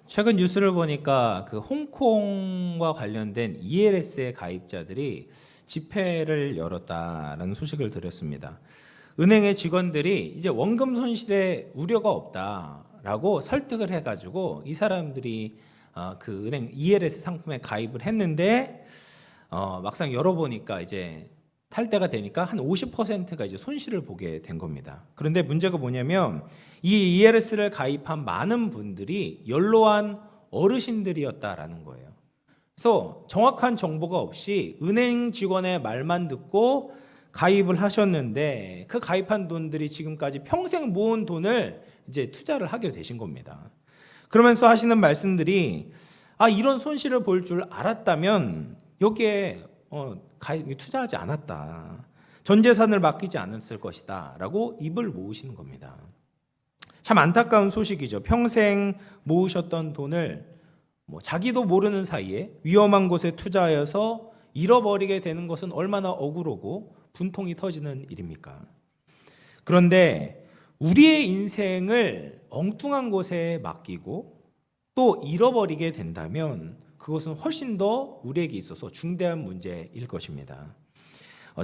최근 뉴스를 보니까 그 홍콩과 관련된 ELS의 가입자들이 집회를 열었다라는 소식을 들었습니다. 은행의 직원들이 이제 원금 손실에 우려가 없다라고 설득을 해가지고 이 사람들이 그 은행 ELS 상품에 가입을 했는데 막상 열어보니까 이제 탈때가 되니까 한 50%가 이제 손실을 보게 된 겁니다. 그런데 문제가 뭐냐면 이 ELS를 가입한 많은 분들이 연로한 어르신들이었다라는 거예요. 그래서 정확한 정보가 없이 은행 직원의 말만 듣고 가입을 하셨는데 그 가입한 돈들이 지금까지 평생 모은 돈을 이제 투자를 하게 되신 겁니다. 그러면서 하시는 말씀들이 이런 손실을 볼 줄 알았다면 여기에 투자하지 않았다. 전 재산을 맡기지 않았을 것이다. 라고 입을 모으시는 겁니다. 참 안타까운 소식이죠. 평생 모으셨던 돈을 자기도 모르는 사이에 위험한 곳에 투자하여서 잃어버리게 되는 것은 얼마나 억울하고 분통이 터지는 일입니까? 그런데 우리의 인생을 엉뚱한 곳에 맡기고 또 잃어버리게 된다면 그것은 훨씬 더 우리에게 있어서 중대한 문제일 것입니다.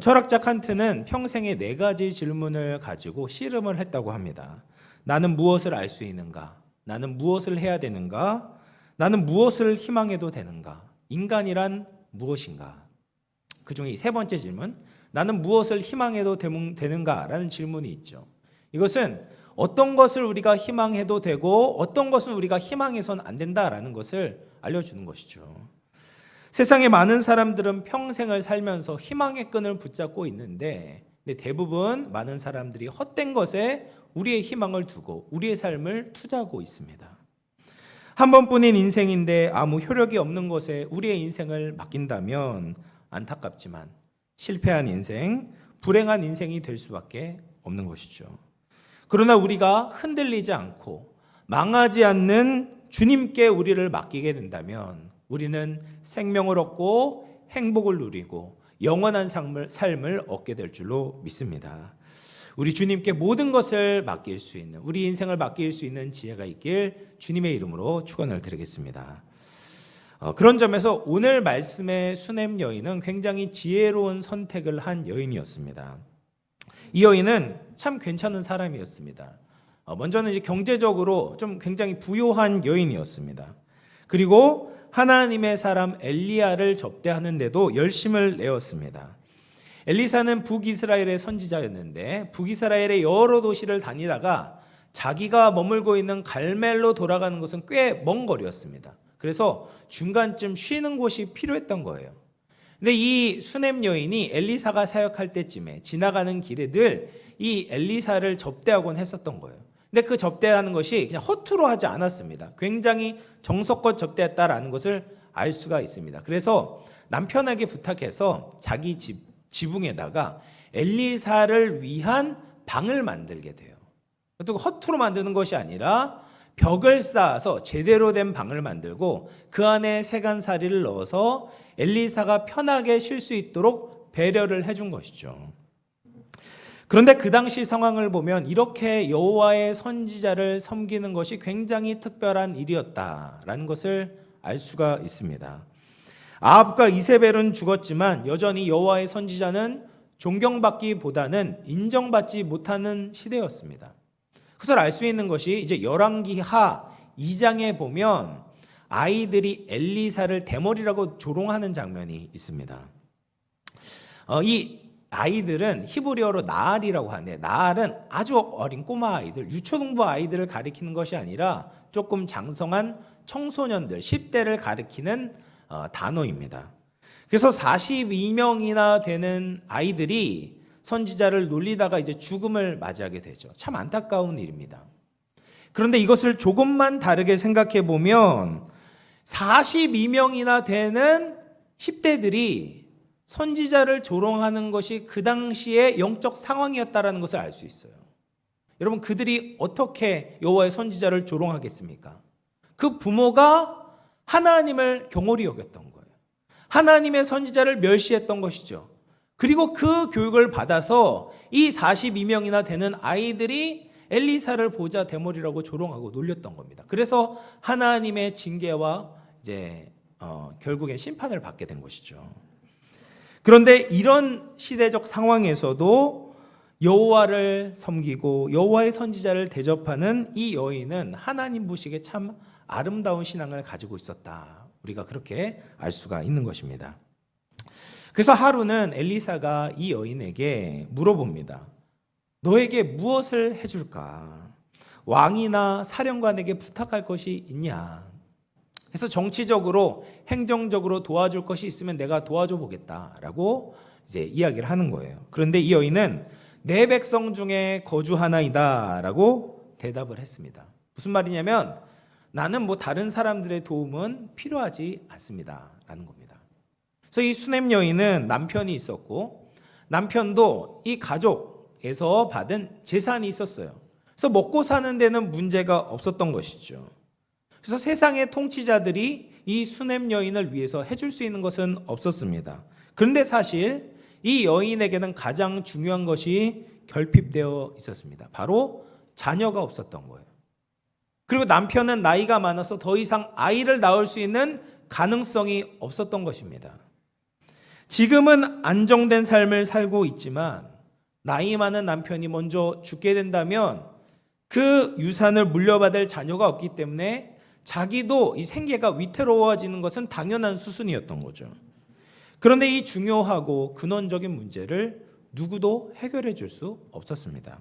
철학자 칸트는 평생에 4가지 질문을 가지고 씨름을 했다고 합니다. 나는 무엇을 알 수 있는가? 나는 무엇을 해야 되는가? 나는 무엇을 희망해도 되는가? 인간이란 무엇인가? 그 중에 3번째 질문, 나는 무엇을 희망해도 되는가? 라는 질문이 있죠. 이것은 어떤 것을 우리가 희망해도 되고 어떤 것은 우리가 희망해서는 안 된다라는 것을 알려주는 것이죠. 세상에 많은 사람들은 평생을 살면서 희망의 끈을 붙잡고 있는데 대부분 많은 사람들이 헛된 것에 우리의 희망을 두고 우리의 삶을 투자하고 있습니다. 한 번뿐인 인생인데 아무 효력이 없는 것에 우리의 인생을 맡긴다면 안타깝지만 실패한 인생, 불행한 인생이 될 수밖에 없는 것이죠. 그러나 우리가 흔들리지 않고 망하지 않는 주님께 우리를 맡기게 된다면 우리는 생명을 얻고 행복을 누리고 영원한 삶을 얻게 될 줄로 믿습니다. 우리 주님께 모든 것을 맡길 수 있는, 우리 인생을 맡길 수 있는 지혜가 있길 주님의 이름으로 축원을 드리겠습니다. 그런 점에서 오늘 말씀의 수넴 여인은 굉장히 지혜로운 선택을 한 여인이었습니다. 이 여인은 참 괜찮은 사람이었습니다. 먼저는 이제 경제적으로 좀 굉장히 부유한 여인이었습니다. 그리고 하나님의 사람 엘리야를 접대하는데도 열심을 내었습니다. 엘리사는 북이스라엘의 선지자였는데 북이스라엘의 여러 도시를 다니다가 자기가 머물고 있는 갈멜로 돌아가는 것은 꽤 먼 거리였습니다. 그래서 중간쯤 쉬는 곳이 필요했던 거예요. 근데 이 수넴 여인이 엘리사가 사역할 때쯤에 지나가는 길에 늘 이 엘리사를 접대하곤 했었던 거예요. 근데 그 접대하는 것이 그냥 허투루 하지 않았습니다. 굉장히 정성껏 접대했다라는 것을 알 수가 있습니다. 그래서 남편에게 부탁해서 자기 지붕에다가 엘리사를 위한 방을 만들게 돼요. 또 허투루 만드는 것이 아니라 벽을 쌓아서 제대로 된 방을 만들고 그 안에 세간살이를 넣어서 엘리사가 편하게 쉴 수 있도록 배려를 해준 것이죠. 그런데 그 당시 상황을 보면 이렇게 여호와의 선지자를 섬기는 것이 굉장히 특별한 일이었다라는 것을 알 수가 있습니다. 아합과 이세벨은 죽었지만 여전히 여호와의 선지자는 존경받기보다는 인정받지 못하는 시대였습니다. 그것을 알 수 있는 것이 이제 열왕기하 2장에 보면 아이들이 엘리사를 대머리라고 조롱하는 장면이 있습니다. 이 아이들은 히브리어로 나알이라고 하는데 나알은 아주 어린 꼬마 아이들, 유초등부 아이들을 가리키는 것이 아니라 조금 장성한 청소년들, 10대를 가리키는 단어입니다. 그래서 42명이나 되는 아이들이 선지자를 놀리다가 이제 죽음을 맞이하게 되죠. 참 안타까운 일입니다. 그런데 이것을 조금만 다르게 생각해 보면 42명이나 되는 10대들이 선지자를 조롱하는 것이 그 당시의 영적 상황이었다라는 것을 알 수 있어요. 여러분, 그들이 어떻게 여호와의 선지자를 조롱하겠습니까? 그 부모가 하나님을 경홀히 여겼던 거예요. 하나님의 선지자를 멸시했던 것이죠. 그리고 그 교육을 받아서 이 42명이나 되는 아이들이 엘리사를 보자 대머리라고 조롱하고 놀렸던 겁니다. 그래서 하나님의 징계와 이제 결국엔 심판을 받게 된 것이죠. 그런데 이런 시대적 상황에서도 여호와를 섬기고 여호와의 선지자를 대접하는 이 여인은 하나님 보시기에 참 아름다운 신앙을 가지고 있었다. 우리가 그렇게 알 수가 있는 것입니다. 그래서 하루는 엘리사가 이 여인에게 물어봅니다. 너에게 무엇을 해줄까? 왕이나 사령관에게 부탁할 것이 있냐? 그래서 정치적으로 행정적으로 도와줄 것이 있으면 내가 도와줘 보겠다라고 이제 이야기를 하는 거예요. 그런데 이 여인은 내 백성 중에 거주하나이다라고 대답을 했습니다. 무슨 말이냐면 나는 뭐 다른 사람들의 도움은 필요하지 않습니다라는 겁니다. 그래서 이 수넴 여인은 남편이 있었고 남편도 이 가족에서 받은 재산이 있었어요. 그래서 먹고 사는 데는 문제가 없었던 것이죠. 그래서 세상의 통치자들이 이 수넴 여인을 위해서 해줄 수 있는 것은 없었습니다. 그런데 사실 이 여인에게는 가장 중요한 것이 결핍되어 있었습니다. 바로 자녀가 없었던 거예요. 그리고 남편은 나이가 많아서 더 이상 아이를 낳을 수 있는 가능성이 없었던 것입니다. 지금은 안정된 삶을 살고 있지만 나이 많은 남편이 먼저 죽게 된다면 그 유산을 물려받을 자녀가 없기 때문에 자기도 이 생계가 위태로워지는 것은 당연한 수순이었던 거죠. 그런데 이 중요하고 근원적인 문제를 누구도 해결해 줄 수 없었습니다.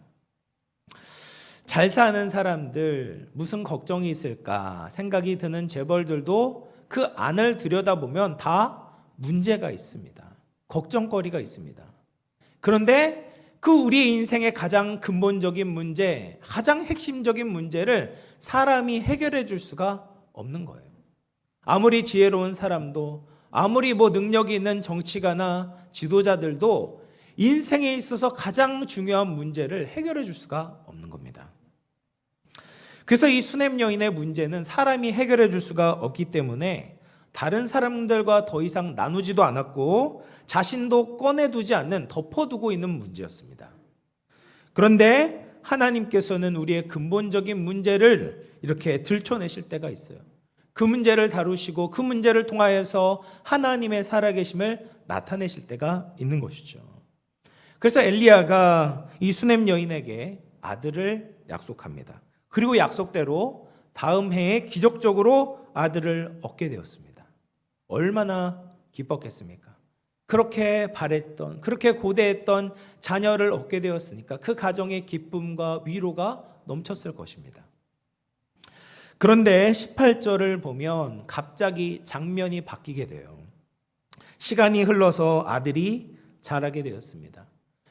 잘 사는 사람들 무슨 걱정이 있을까 생각이 드는 재벌들도 그 안을 들여다보면 다 문제가 있습니다. 걱정거리가 있습니다. 그런데 그 우리의 인생의 가장 근본적인 문제, 가장 핵심적인 문제를 사람이 해결해 줄 수가 없는 거예요. 아무리 지혜로운 사람도 아무리 능력이 있는 정치가나 지도자들도 인생에 있어서 가장 중요한 문제를 해결해 줄 수가 없는 겁니다. 그래서 이 수넴 여인의 문제는 사람이 해결해 줄 수가 없기 때문에 다른 사람들과 더 이상 나누지도 않았고 자신도 꺼내두지 않는 덮어두고 있는 문제였습니다. 그런데 하나님께서는 우리의 근본적인 문제를 이렇게 들춰내실 때가 있어요. 그 문제를 다루시고 그 문제를 통하여서 하나님의 살아계심을 나타내실 때가 있는 것이죠. 그래서 엘리야가 이 수넴 여인에게 아들을 약속합니다. 그리고 약속대로 다음 해에 기적적으로 아들을 얻게 되었습니다. 얼마나 기뻤겠습니까? 그렇게 바랬던, 그렇게 고대했던 자녀를 얻게 되었으니까 그 가정의 기쁨과 위로가 넘쳤을 것입니다. 그런데 18절을 보면 갑자기 장면이 바뀌게 돼요. 시간이 흘러서 아들이 자라게 되었습니다.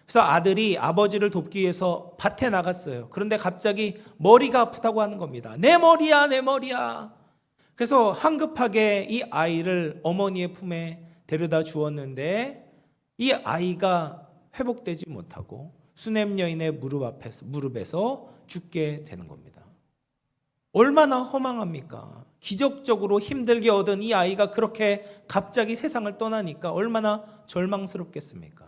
그래서 아들이 아버지를 돕기 위해서 밭에 나갔어요. 그런데 갑자기 머리가 아프다고 하는 겁니다. 내 머리야, 내 머리야. 그래서 황급하게 이 아이를 어머니의 품에 데려다 주었는데 이 아이가 회복되지 못하고 수넴 여인의 무릎에서 죽게 되는 겁니다. 얼마나 허망합니까? 기적적으로 힘들게 얻은 이 아이가 그렇게 갑자기 세상을 떠나니까 얼마나 절망스럽겠습니까?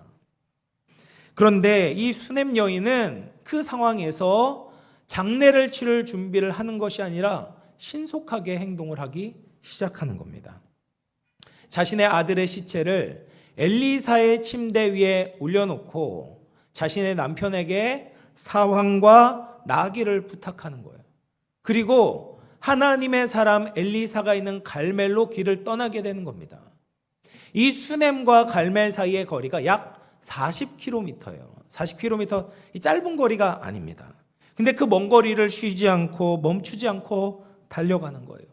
그런데 이 수넴 여인은 그 상황에서 장례를 치를 준비를 하는 것이 아니라 신속하게 행동을 하기 시작하는 겁니다. 자신의 아들의 시체를 엘리사의 침대 위에 올려놓고 자신의 남편에게 사황과 나귀를 부탁하는 거예요. 그리고 하나님의 사람 엘리사가 있는 갈멜로 길을 떠나게 되는 겁니다. 이 수넴과 갈멜 사이의 거리가 약 40km예요. 40km, 이 짧은 거리가 아닙니다. 근데 그 먼 거리를 쉬지 않고 멈추지 않고 달려가는 거예요.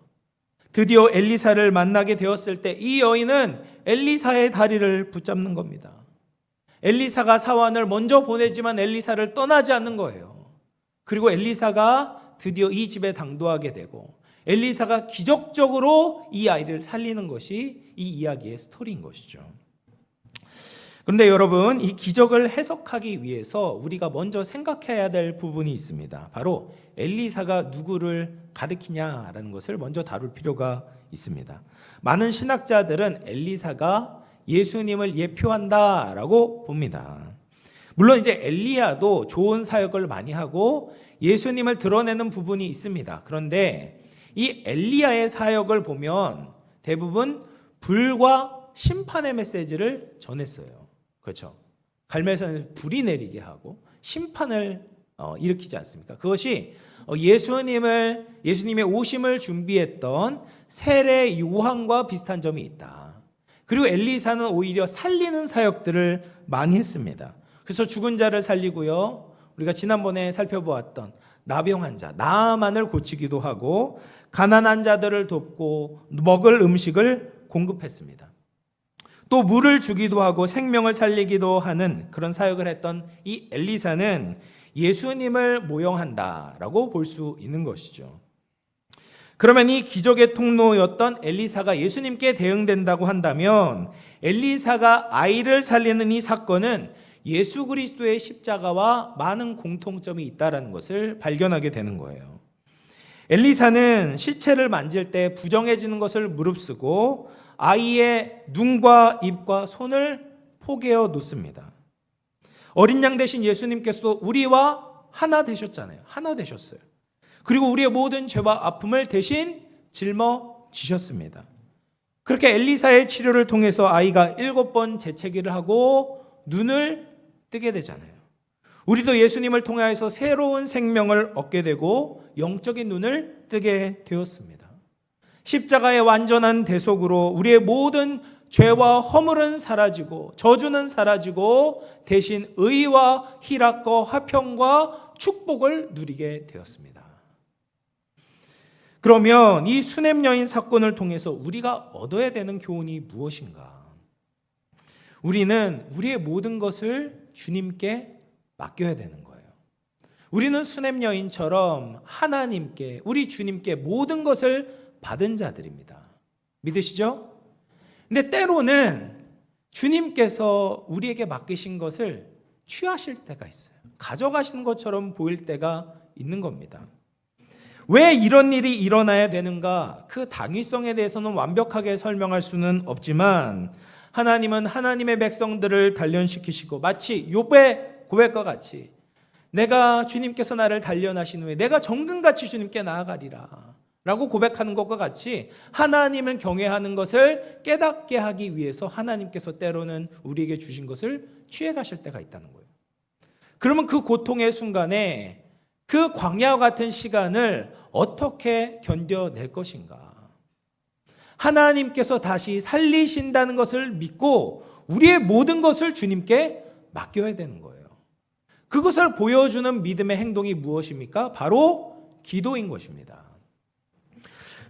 드디어 엘리사를 만나게 되었을 때 이 여인은 엘리사의 다리를 붙잡는 겁니다. 엘리사가 사환을 먼저 보내지만 엘리사를 떠나지 않는 거예요. 그리고 엘리사가 드디어 이 집에 당도하게 되고 엘리사가 기적적으로 이 아이를 살리는 것이 이 이야기의 스토리인 것이죠. 그런데 여러분, 이 기적을 해석하기 위해서 우리가 먼저 생각해야 될 부분이 있습니다. 바로 엘리사가 누구를 가리키냐라는 것을 먼저 다룰 필요가 있습니다. 많은 신학자들은 엘리사가 예수님을 예표한다라고 봅니다. 물론 이제 엘리야도 좋은 사역을 많이 하고 예수님을 드러내는 부분이 있습니다. 그런데 이 엘리야의 사역을 보면 대부분 불과 심판의 메시지를 전했어요. 그렇죠? 갈멜산에서 불이 내리게 하고 심판을 일으키지 않습니까? 그것이 예수님의 오심을 준비했던 세례 요한과 비슷한 점이 있다. 그리고 엘리사는 오히려 살리는 사역들을 많이 했습니다. 그래서 죽은 자를 살리고요. 우리가 지난번에 살펴보았던 나병 환자 나아만을 고치기도 하고 가난한 자들을 돕고 먹을 음식을 공급했습니다. 또 물을 주기도 하고 생명을 살리기도 하는 그런 사역을 했던 이 엘리사는 예수님을 모형한다라고 볼 수 있는 것이죠. 그러면 이 기적의 통로였던 엘리사가 예수님께 대응된다고 한다면 엘리사가 아이를 살리는 이 사건은 예수 그리스도의 십자가와 많은 공통점이 있다는 것을 발견하게 되는 거예요. 엘리사는 시체를 만질 때 부정해지는 것을 무릅쓰고 아이의 눈과 입과 손을 포개어 놓습니다. 어린 양 대신 예수님께서도 우리와 하나 되셨잖아요. 하나 되셨어요. 그리고 우리의 모든 죄와 아픔을 대신 짊어지셨습니다. 그렇게 엘리사의 치료를 통해서 아이가 7번 재채기를 하고 눈을 뜨게 되잖아요. 우리도 예수님을 통하여서 새로운 생명을 얻게 되고 영적인 눈을 뜨게 되었습니다. 십자가의 완전한 대속으로 우리의 모든 죄와 허물은 사라지고 저주는 사라지고 대신 의와 희락과 화평과 축복을 누리게 되었습니다. 그러면 이 수냄 여인 사건을 통해서 우리가 얻어야 되는 교훈이 무엇인가? 우리는 우리의 모든 것을 주님께 맡겨야 되는 거예요. 우리는 수냄 여인처럼 하나님께, 우리 주님께 모든 것을 받은 자들입니다. 믿으시죠? 근데 때로는 주님께서 우리에게 맡기신 것을 취하실 때가 있어요. 가져가시는 것처럼 보일 때가 있는 겁니다. 왜 이런 일이 일어나야 되는가? 그 당위성에 대해서는 완벽하게 설명할 수는 없지만 하나님은 하나님의 백성들을 단련시키시고 마치 욥의 고백과 같이 내가 주님께서 나를 단련하신 후에 내가 정금같이 주님께 나아가리라 라고 고백하는 것과 같이 하나님을 경외하는 것을 깨닫게 하기 위해서 하나님께서 때로는 우리에게 주신 것을 취해가실 때가 있다는 거예요. 그러면 그 고통의 순간에 그 광야와 같은 시간을 어떻게 견뎌낼 것인가? 하나님께서 다시 살리신다는 것을 믿고 우리의 모든 것을 주님께 맡겨야 되는 거예요. 그것을 보여주는 믿음의 행동이 무엇입니까? 바로 기도인 것입니다.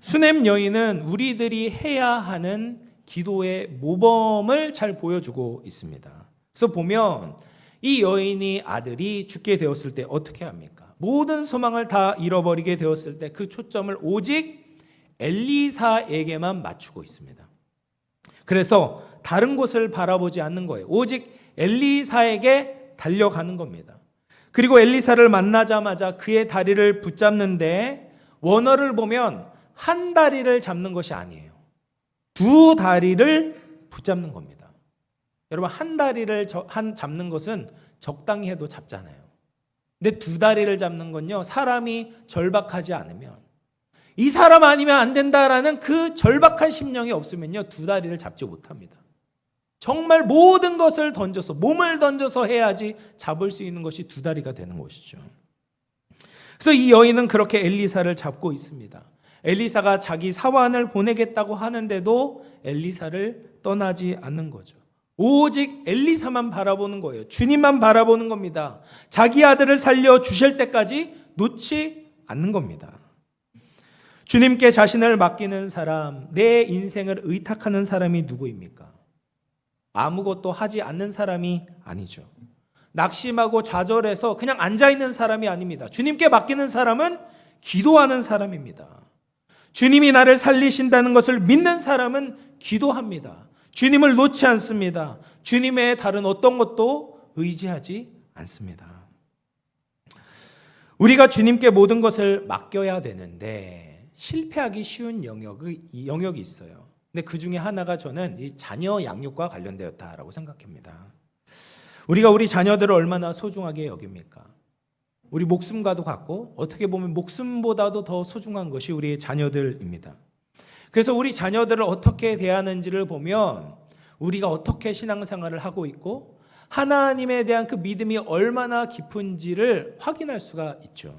수냄 여인은 우리들이 해야 하는 기도의 모범을 잘 보여주고 있습니다. 그래서 보면 이 여인이 아들이 죽게 되었을 때 어떻게 합니까? 모든 소망을 다 잃어버리게 되었을 때 그 초점을 오직 엘리사에게만 맞추고 있습니다. 그래서 다른 곳을 바라보지 않는 거예요. 오직 엘리사에게 달려가는 겁니다. 그리고 엘리사를 만나자마자 그의 다리를 붙잡는데 원어를 보면 한 다리를 잡는 것이 아니에요. 두 다리를 붙잡는 겁니다. 여러분 한 다리를 잡는 것은 적당히 해도 잡잖아요. 근데 두 다리를 잡는 건요, 사람이 절박하지 않으면, 이 사람 아니면 안 된다라는 그 절박한 심령이 없으면요, 두 다리를 잡지 못합니다. 정말 모든 것을 던져서, 몸을 던져서 해야지 잡을 수 있는 것이 두 다리가 되는 것이죠. 그래서 이 여인은 그렇게 엘리사를 잡고 있습니다. 엘리사가 자기 사환을 보내겠다고 하는데도 엘리사를 떠나지 않는 거죠. 오직 엘리사만 바라보는 거예요. 주님만 바라보는 겁니다. 자기 아들을 살려 주실 때까지 놓지 않는 겁니다. 주님께 자신을 맡기는 사람, 내 인생을 의탁하는 사람이 누구입니까? 아무것도 하지 않는 사람이 아니죠. 낙심하고 좌절해서 그냥 앉아있는 사람이 아닙니다. 주님께 맡기는 사람은 기도하는 사람입니다. 주님이 나를 살리신다는 것을 믿는 사람은 기도합니다. 주님을 놓지 않습니다. 주님의 다른 어떤 것도 의지하지 않습니다. 우리가 주님께 모든 것을 맡겨야 되는데 실패하기 쉬운 영역이 있어요. 근데 그 중에 하나가 저는 이 자녀 양육과 관련되었다라고 생각합니다. 우리가 우리 자녀들을 얼마나 소중하게 여깁니까? 우리 목숨과도 같고 어떻게 보면 목숨보다도 더 소중한 것이 우리의 자녀들입니다. 그래서 우리 자녀들을 어떻게 대하는지를 보면 우리가 어떻게 신앙생활을 하고 있고 하나님에 대한 그 믿음이 얼마나 깊은지를 확인할 수가 있죠.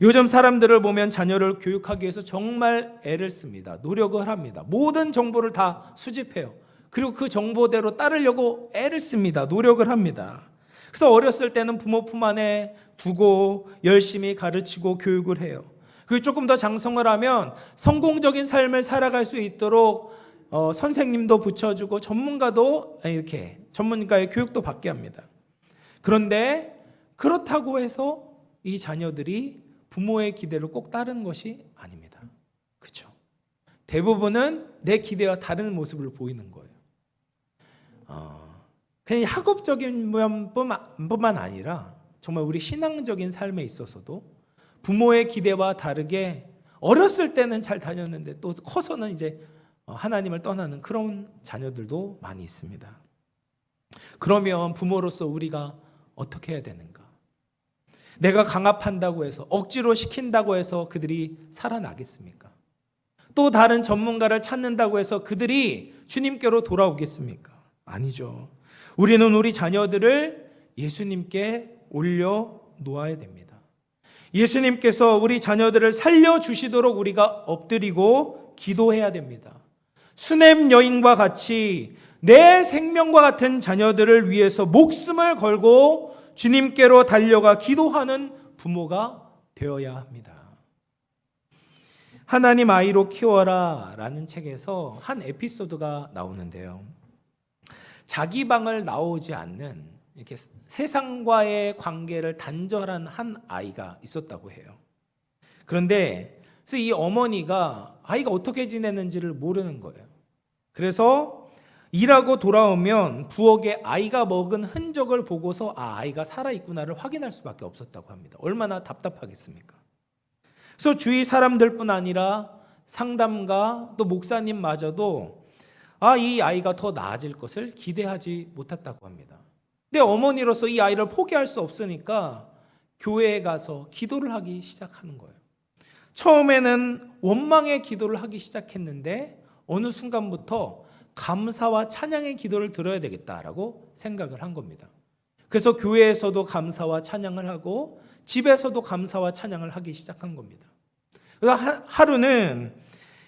요즘 사람들을 보면 자녀를 교육하기 위해서 정말 애를 씁니다. 노력을 합니다. 모든 정보를 다 수집해요. 그리고 그 정보대로 따르려고 애를 씁니다. 노력을 합니다. 그래서 어렸을 때는 부모 품 안에 두고 열심히 가르치고 교육을 해요. 그리고 조금 더 장성을 하면 성공적인 삶을 살아갈 수 있도록 선생님도 붙여주고 전문가도 이렇게 전문가의 교육도 받게 합니다. 그런데 그렇다고 해서 이 자녀들이 부모의 기대를 꼭 따르는 것이 아닙니다. 그렇죠? 대부분은 내 기대와 다른 모습을 보이는 거예요. 그냥 학업적인 면뿐만 아니라 정말 우리 신앙적인 삶에 있어서도 부모의 기대와 다르게 어렸을 때는 잘 다녔는데 또 커서는 이제 하나님을 떠나는 그런 자녀들도 많이 있습니다. 그러면 부모로서 우리가 어떻게 해야 되는가? 내가 강압한다고 해서 억지로 시킨다고 해서 그들이 살아나겠습니까? 또 다른 전문가를 찾는다고 해서 그들이 주님께로 돌아오겠습니까? 아니죠. 우리는 우리 자녀들을 예수님께 올려놓아야 됩니다. 예수님께서 우리 자녀들을 살려주시도록 우리가 엎드리고 기도해야 됩니다. 수넴 여인과 같이 내 생명과 같은 자녀들을 위해서 목숨을 걸고 주님께로 달려가 기도하는 부모가 되어야 합니다. 하나님 아이로 키워라 라는 책에서 한 에피소드가 나오는데요. 자기 방을 나오지 않는 이렇게 세상과의 관계를 단절한 한 아이가 있었다고 해요. 그런데 그래서 이 어머니가 아이가 어떻게 지내는지를 모르는 거예요. 그래서 일하고 돌아오면 부엌에 아이가 먹은 흔적을 보고서 아이가 살아있구나를 확인할 수밖에 없었다고 합니다. 얼마나 답답하겠습니까? 그래서 주위 사람들뿐 아니라 상담가 또 목사님마저도 이 아이가 더 나아질 것을 기대하지 못했다고 합니다. 근데 어머니로서 이 아이를 포기할 수 없으니까 교회에 가서 기도를 하기 시작하는 거예요. 처음에는 원망의 기도를 하기 시작했는데 어느 순간부터 감사와 찬양의 기도를 들어야 되겠다라고 생각을 한 겁니다. 그래서 교회에서도 감사와 찬양을 하고 집에서도 감사와 찬양을 하기 시작한 겁니다. 그래서 하루는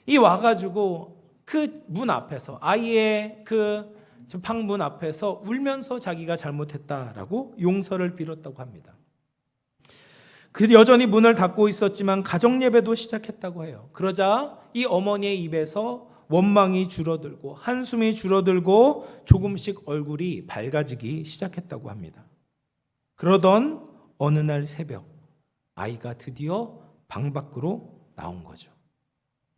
이 와가지고 그 문 앞에서 아이의 그 방문 앞에서 울면서 자기가 잘못했다라고 용서를 빌었다고 합니다. 그 여전히 문을 닫고 있었지만 가정 예배도 시작했다고 해요. 그러자 이 어머니의 입에서 원망이 줄어들고 한숨이 줄어들고 조금씩 얼굴이 밝아지기 시작했다고 합니다. 그러던 어느 날 새벽 아이가 드디어 방 밖으로 나온 거죠.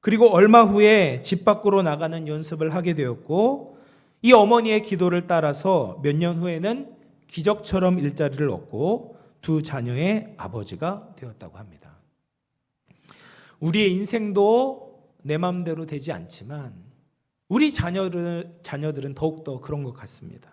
그리고 얼마 후에 집 밖으로 나가는 연습을 하게 되었고 이 어머니의 기도를 따라서 몇 년 후에는 기적처럼 일자리를 얻고 두 자녀의 아버지가 되었다고 합니다. 우리의 인생도 내 마음대로 되지 않지만 우리 자녀들은 더욱더 그런 것 같습니다.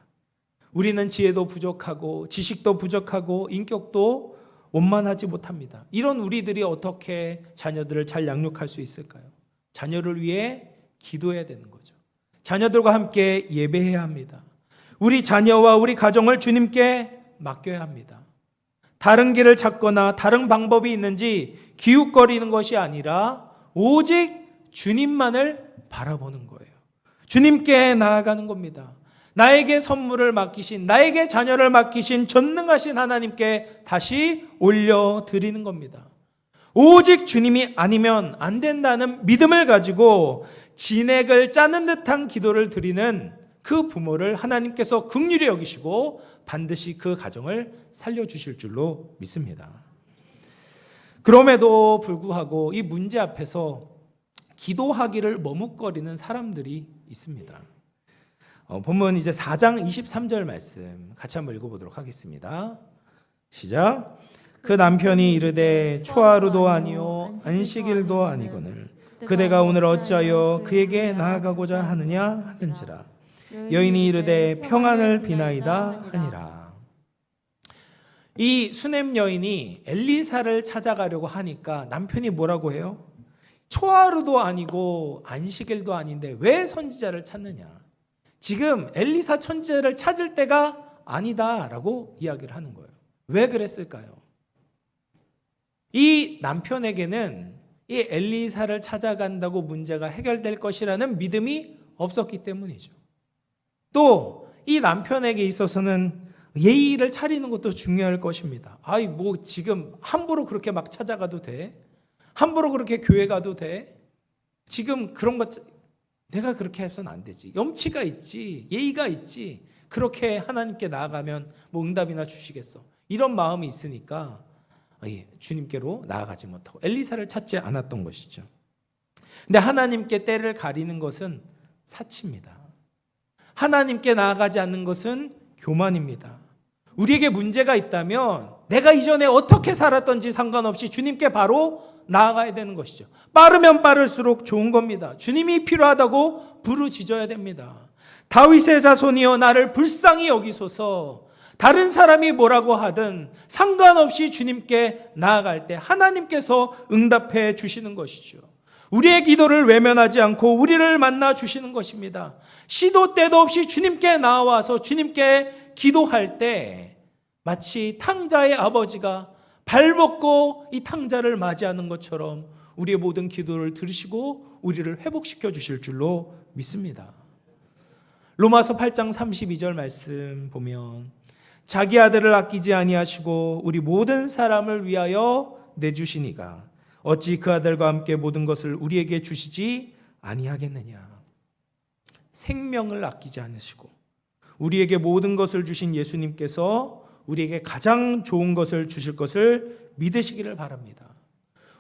우리는 지혜도 부족하고 지식도 부족하고 인격도 원만하지 못합니다. 이런 우리들이 어떻게 자녀들을 잘 양육할 수 있을까요? 자녀를 위해 기도해야 되는 거죠. 자녀들과 함께 예배해야 합니다. 우리 자녀와 우리 가정을 주님께 맡겨야 합니다. 다른 길을 찾거나 다른 방법이 있는지 기웃거리는 것이 아니라 오직 주님만을 바라보는 거예요. 주님께 나아가는 겁니다. 나에게 선물을 맡기신, 나에게 자녀를 맡기신 전능하신 하나님께 다시 올려드리는 겁니다. 오직 주님이 아니면 안 된다는 믿음을 가지고 진액을 짜는 듯한 기도를 드리는 그 부모를 하나님께서 긍휼히 여기시고 반드시 그 가정을 살려주실 줄로 믿습니다. 그럼에도 불구하고 이 문제 앞에서 기도하기를 머뭇거리는 사람들이 있습니다. 본문 이제 4장 23절 말씀 같이 한번 읽어보도록 하겠습니다. 시작. 그 남편이 이르되 초하루도 아니요 안식일도 아니거늘 그대가 오늘 어찌하여 그에게 나아가고자 하느냐 하는지라. 여인이 이르되 평안을 비나이다 하니라. 이 수넴 여인이 엘리사를 찾아가려고 하니까 남편이 뭐라고 해요? 초하루도 아니고 안식일도 아닌데 왜 선지자를 찾느냐? 지금 엘리사 선지자를 찾을 때가 아니다라고 이야기를 하는 거예요. 왜 그랬을까요? 이 남편에게는 이 엘리사를 찾아간다고 문제가 해결될 것이라는 믿음이 없었기 때문이죠. 또 이 남편에게 있어서는 예의를 차리는 것도 중요할 것입니다. 아이 뭐 지금 함부로 그렇게 막 찾아가도 돼? 함부로 그렇게 교회 가도 돼? 지금 그런 것 내가 그렇게 해서는 안 되지. 염치가 있지, 예의가 있지. 그렇게 하나님께 나아가면 뭐 응답이나 주시겠어. 이런 마음이 있으니까 주님께로 나아가지 못하고 엘리사를 찾지 않았던 것이죠. 근데 하나님께 때를 가리는 것은 사치입니다. 하나님께 나아가지 않는 것은 교만입니다. 우리에게 문제가 있다면 내가 이전에 어떻게 살았던지 상관없이 주님께 바로 나아가야 되는 것이죠. 빠르면 빠를수록 좋은 겁니다. 주님이 필요하다고 부르짖어야 됩니다. 다윗의 자손이여 나를 불쌍히 여기소서. 다른 사람이 뭐라고 하든 상관없이 주님께 나아갈 때 하나님께서 응답해 주시는 것이죠. 우리의 기도를 외면하지 않고 우리를 만나 주시는 것입니다. 시도 때도 없이 주님께 나와서 주님께 기도할 때 마치 탕자의 아버지가 발벗고 이 탕자를 맞이하는 것처럼 우리의 모든 기도를 들으시고 우리를 회복시켜 주실 줄로 믿습니다. 로마서 8장 32절 말씀 보면 자기 아들을 아끼지 아니하시고 우리 모든 사람을 위하여 내주시니가 어찌 그 아들과 함께 모든 것을 우리에게 주시지 아니하겠느냐. 생명을 아끼지 않으시고 우리에게 모든 것을 주신 예수님께서 우리에게 가장 좋은 것을 주실 것을 믿으시기를 바랍니다.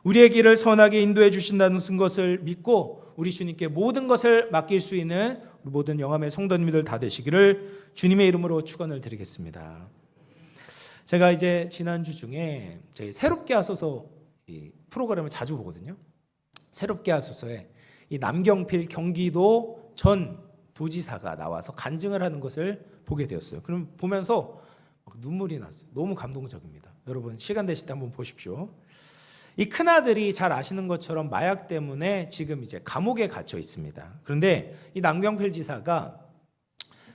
우리의 길을 선하게 인도해 주신다는 것을 믿고 우리 주님께 모든 것을 맡길 수 있는 우리 모든 영암의 성도님들 다 되시기를 주님의 이름으로 축원을 드리겠습니다. 제가 이제 지난주 중에 저희 새롭게 하소서 이 프로그램을 자주 보거든요. 새롭게 하소서에 이 남경필 경기도 전 도지사가 나와서 간증을 하는 것을 보게 되었어요. 그럼 보면서 눈물이 났어요. 너무 감동적입니다. 여러분 시간 되실 때 한번 보십시오. 이 큰아들이 잘 아시는 것처럼 마약 때문에 지금 이제 감옥에 갇혀 있습니다. 그런데 이 남경필 지사가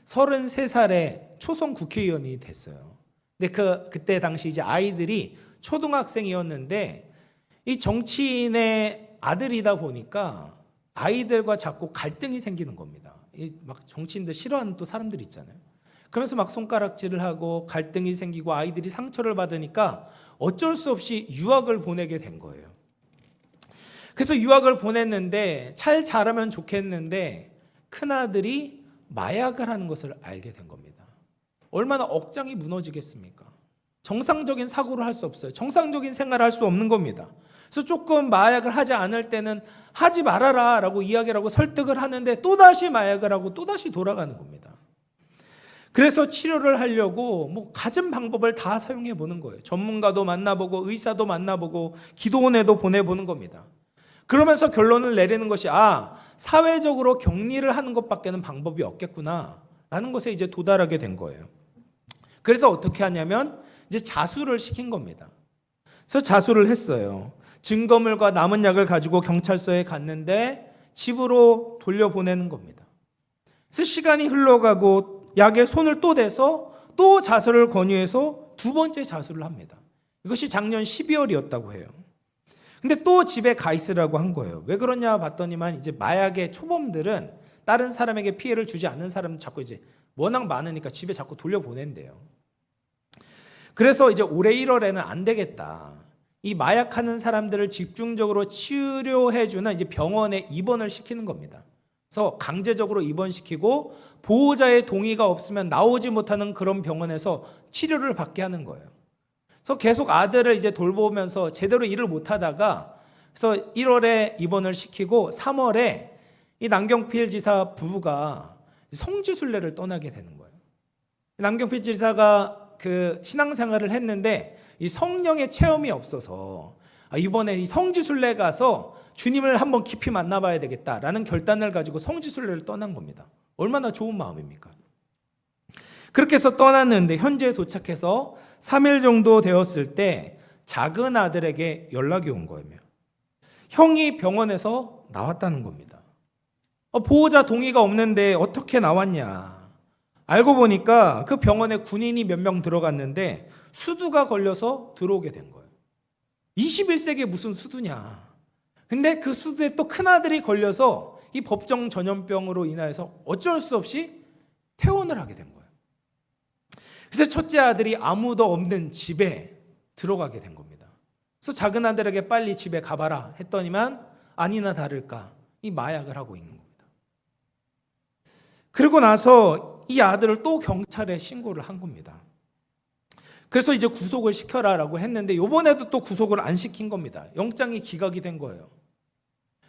33살에 초선 국회의원이 됐어요. 근데 그때 당시 이제 아이들이 초등학생이었는데 이 정치인의 아들이다 보니까 아이들과 자꾸 갈등이 생기는 겁니다. 막 정치인들 싫어하는 또 사람들이 있잖아요. 그러면서 막 손가락질을 하고 갈등이 생기고 아이들이 상처를 받으니까 어쩔 수 없이 유학을 보내게 된 거예요. 그래서 유학을 보냈는데 잘 자라면 좋겠는데 큰아들이 마약을 하는 것을 알게 된 겁니다. 얼마나 억장이 무너지겠습니까? 정상적인 사고를 할 수 없어요. 정상적인 생활을 할 수 없는 겁니다. 그래서 조금 마약을 하지 않을 때는 하지 말아라 라고 이야기를 하고 설득을 하는데 또다시 마약을 하고 또다시 돌아가는 겁니다. 그래서 치료를 하려고 뭐 갖은 방법을 다 사용해 보는 거예요. 전문가도 만나보고 의사도 만나보고 기도원에도 보내보는 겁니다. 그러면서 결론을 내리는 것이 사회적으로 격리를 하는 것밖에는 방법이 없겠구나 라는 것에 이제 도달하게 된 거예요. 그래서 어떻게 하냐면 이제 자수를 시킨 겁니다. 그래서 자수를 했어요. 증거물과 남은 약을 가지고 경찰서에 갔는데 집으로 돌려보내는 겁니다. 그래서 시간이 흘러가고 약에 손을 또 대서 또 자수를 권유해서 두 번째 자수를 합니다. 이것이 작년 12월이었다고 해요. 근데 또 집에 가 있으라고 한 거예요. 왜 그러냐 봤더니만 이제 마약의 초범들은 다른 사람에게 피해를 주지 않는 사람은 자꾸 이제 워낙 많으니까 집에 자꾸 돌려보낸대요. 그래서 이제 올해 1월에는 안 되겠다. 이 마약하는 사람들을 집중적으로 치료해주는 이제 병원에 입원을 시키는 겁니다. 그래서 강제적으로 입원시키고 보호자의 동의가 없으면 나오지 못하는 그런 병원에서 치료를 받게 하는 거예요. 그래서 계속 아들을 이제 돌보면서 제대로 일을 못하다가 그래서 1월에 입원을 시키고 3월에 이 남경필 지사 부부가 성지순례를 떠나게 되는 거예요. 남경필 지사가 그 신앙생활을 했는데 이 성령의 체험이 없어서 이번에 이 성지순례 가서 주님을 한번 깊이 만나봐야 되겠다라는 결단을 가지고 성지순례를 떠난 겁니다. 얼마나 좋은 마음입니까? 그렇게 해서 떠났는데 현재 도착해서 3일 정도 되었을 때 작은 아들에게 연락이 온 거예요. 형이 병원에서 나왔다는 겁니다. 보호자 동의가 없는데 어떻게 나왔냐. 알고 보니까 그 병원에 군인이 몇 명 들어갔는데 수두가 걸려서 들어오게 된 거예요. 21세기에 무슨 수두냐. 근데 그 수두에 또 큰아들이 걸려서 이 법정 전염병으로 인하여서 어쩔 수 없이 퇴원을 하게 된 거예요. 그래서 첫째 아들이 아무도 없는 집에 들어가게 된 겁니다. 그래서 작은 아들에게 빨리 집에 가봐라 했더니만 아니나 다를까 이 마약을 하고 있는 겁니다. 그리고 나서 이 아들을 또 경찰에 신고를 한 겁니다. 그래서 이제 구속을 시켜라라고 했는데 이번에도 또 구속을 안 시킨 겁니다. 영장이 기각이 된 거예요.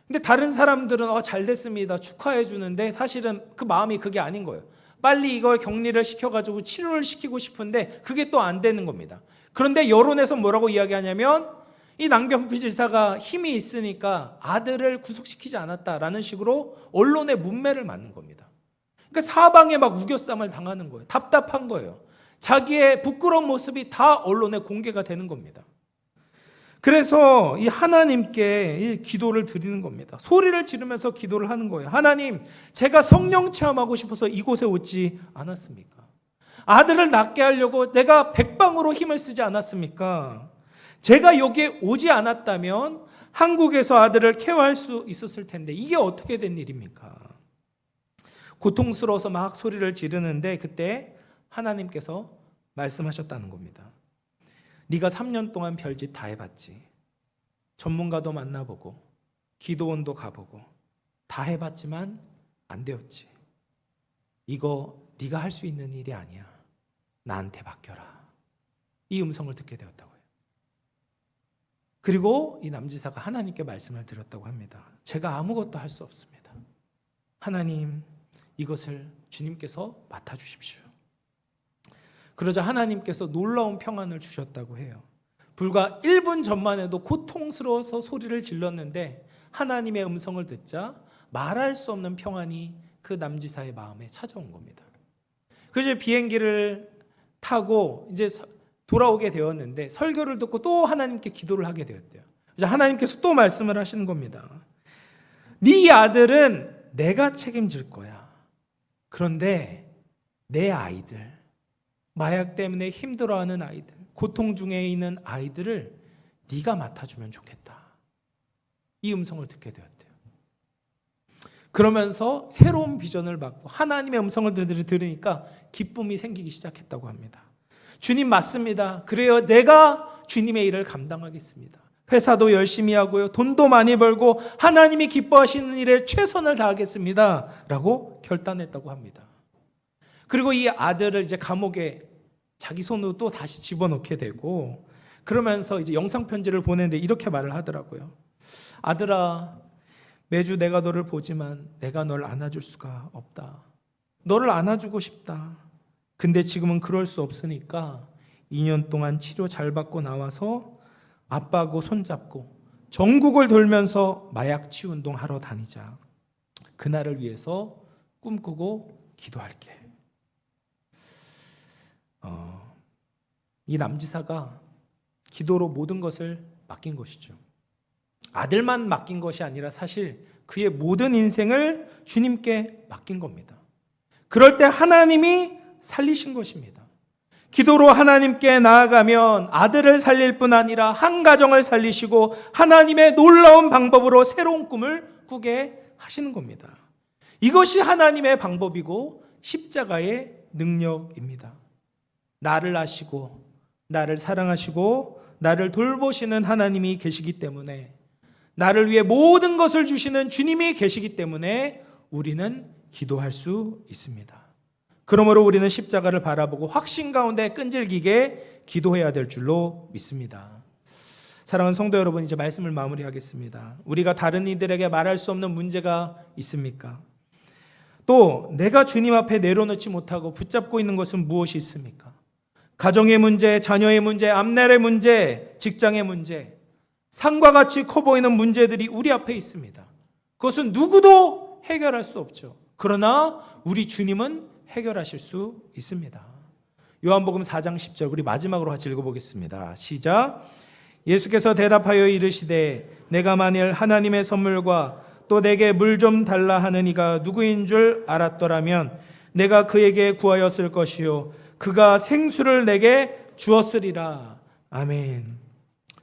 근데 다른 사람들은 잘 됐습니다. 축하해 주는데 사실은 그 마음이 그게 아닌 거예요. 빨리 이걸 격리를 시켜가지고 치료를 시키고 싶은데 그게 또 안 되는 겁니다. 그런데 여론에서 뭐라고 이야기하냐면 이 낭병필 지사가 힘이 있으니까 아들을 구속시키지 않았다라는 식으로 언론의 문매를 맞는 겁니다. 그러니까 사방에 막 우겨쌈을 당하는 거예요. 답답한 거예요. 자기의 부끄러운 모습이 다 언론에 공개가 되는 겁니다. 그래서 이 하나님께 이 기도를 드리는 겁니다. 소리를 지르면서 기도를 하는 거예요. 하나님, 제가 성령 체험하고 싶어서 이곳에 오지 않았습니까? 아들을 낫게 하려고 내가 백방으로 힘을 쓰지 않았습니까? 제가 여기에 오지 않았다면 한국에서 아들을 케어할 수 있었을 텐데 이게 어떻게 된 일입니까? 고통스러워서 막 소리를 지르는데 그때 하나님께서 말씀하셨다는 겁니다. 네가 3년 동안 별짓 다 해봤지. 전문가도 만나보고 기도원도 가보고 다 해봤지만 안 되었지. 이거 네가 할 수 있는 일이 아니야. 나한테 맡겨라. 이 음성을 듣게 되었다고요. 그리고 이 남지사가 하나님께 말씀을 드렸다고 합니다. 제가 아무것도 할 수 없습니다. 하나님, 이것을 주님께서 맡아주십시오. 그러자 하나님께서 놀라운 평안을 주셨다고 해요. 불과 1분 전만 해도 고통스러워서 소리를 질렀는데 하나님의 음성을 듣자 말할 수 없는 평안이 그 남지사의 마음에 찾아온 겁니다. 그래서 비행기를 타고 이제 돌아오게 되었는데 설교를 듣고 또 하나님께 기도를 하게 되었대요. 그래서 하나님께서 또 말씀을 하시는 겁니다. 네 아들은 내가 책임질 거야. 그런데 내 아이들, 마약 때문에 힘들어하는 아이들, 고통 중에 있는 아이들을 네가 맡아주면 좋겠다. 이 음성을 듣게 되었대요. 그러면서 새로운 비전을 받고 하나님의 음성을 들으니까 기쁨이 생기기 시작했다고 합니다. 주님 맞습니다. 그래요. 내가 주님의 일을 감당하겠습니다. 회사도 열심히 하고요. 돈도 많이 벌고 하나님이 기뻐하시는 일에 최선을 다하겠습니다. 라고 결단했다고 합니다. 그리고 이 아들을 이제 감옥에 자기 손으로 또 다시 집어넣게 되고 그러면서 이제 영상 편지를 보내는데 이렇게 말을 하더라고요. 아들아, 매주 내가 너를 보지만 내가 널 안아줄 수가 없다. 너를 안아주고 싶다. 근데 지금은 그럴 수 없으니까 2년 동안 치료 잘 받고 나와서 아빠하고 손잡고 전국을 돌면서 마약 치유 운동 하러 다니자. 그날을 위해서 꿈꾸고 기도할게. 이 남지사가 기도로 모든 것을 맡긴 것이죠. 아들만 맡긴 것이 아니라 사실 그의 모든 인생을 주님께 맡긴 겁니다. 그럴 때 하나님이 살리신 것입니다. 기도로 하나님께 나아가면 아들을 살릴 뿐 아니라 한 가정을 살리시고 하나님의 놀라운 방법으로 새로운 꿈을 꾸게 하시는 겁니다. 이것이 하나님의 방법이고 십자가의 능력입니다. 나를 아시고 나를 사랑하시고 나를 돌보시는 하나님이 계시기 때문에 나를 위해 모든 것을 주시는 주님이 계시기 때문에 우리는 기도할 수 있습니다. 그러므로 우리는 십자가를 바라보고 확신 가운데 끈질기게 기도해야 될 줄로 믿습니다. 사랑하는 성도 여러분, 이제 말씀을 마무리하겠습니다. 우리가 다른 이들에게 말할 수 없는 문제가 있습니까? 또 내가 주님 앞에 내려놓지 못하고 붙잡고 있는 것은 무엇이 있습니까? 가정의 문제, 자녀의 문제, 앞날의 문제, 직장의 문제, 산과 같이 커 보이는 문제들이 우리 앞에 있습니다. 그것은 누구도 해결할 수 없죠. 그러나 우리 주님은 해결하실 수 있습니다. 요한복음 4장 10절 우리 마지막으로 같이 읽어보겠습니다. 시작. 예수께서 대답하여 이르시되 내가 만일 하나님의 선물과 또 내게 물 좀 달라 하는 이가 누구인 줄 알았더라면 내가 그에게 구하였을 것이요 그가 생수를 내게 주었으리라. 아멘.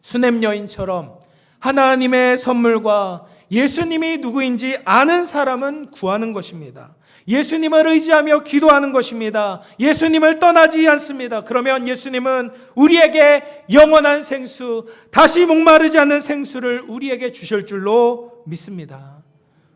수넴 여인처럼 하나님의 선물과 예수님이 누구인지 아는 사람은 구하는 것입니다. 예수님을 의지하며 기도하는 것입니다. 예수님을 떠나지 않습니다. 그러면 예수님은 우리에게 영원한 생수, 다시 목마르지 않는 생수를 우리에게 주실 줄로 믿습니다.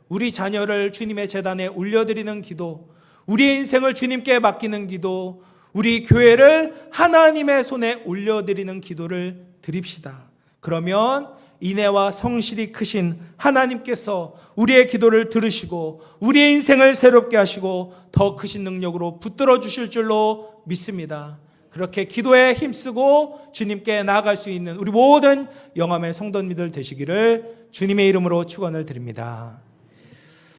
우리 자녀를 주님의 제단에 올려드리는 기도, 우리의 인생을 주님께 맡기는 기도, 우리 교회를 하나님의 손에 올려드리는 기도를 드립시다. 그러면 인애와 성실이 크신 하나님께서 우리의 기도를 들으시고 우리의 인생을 새롭게 하시고 더 크신 능력으로 붙들어 주실 줄로 믿습니다. 그렇게 기도에 힘쓰고 주님께 나아갈 수 있는 우리 모든 영암의 성도님들 되시기를 주님의 이름으로 축원을 드립니다.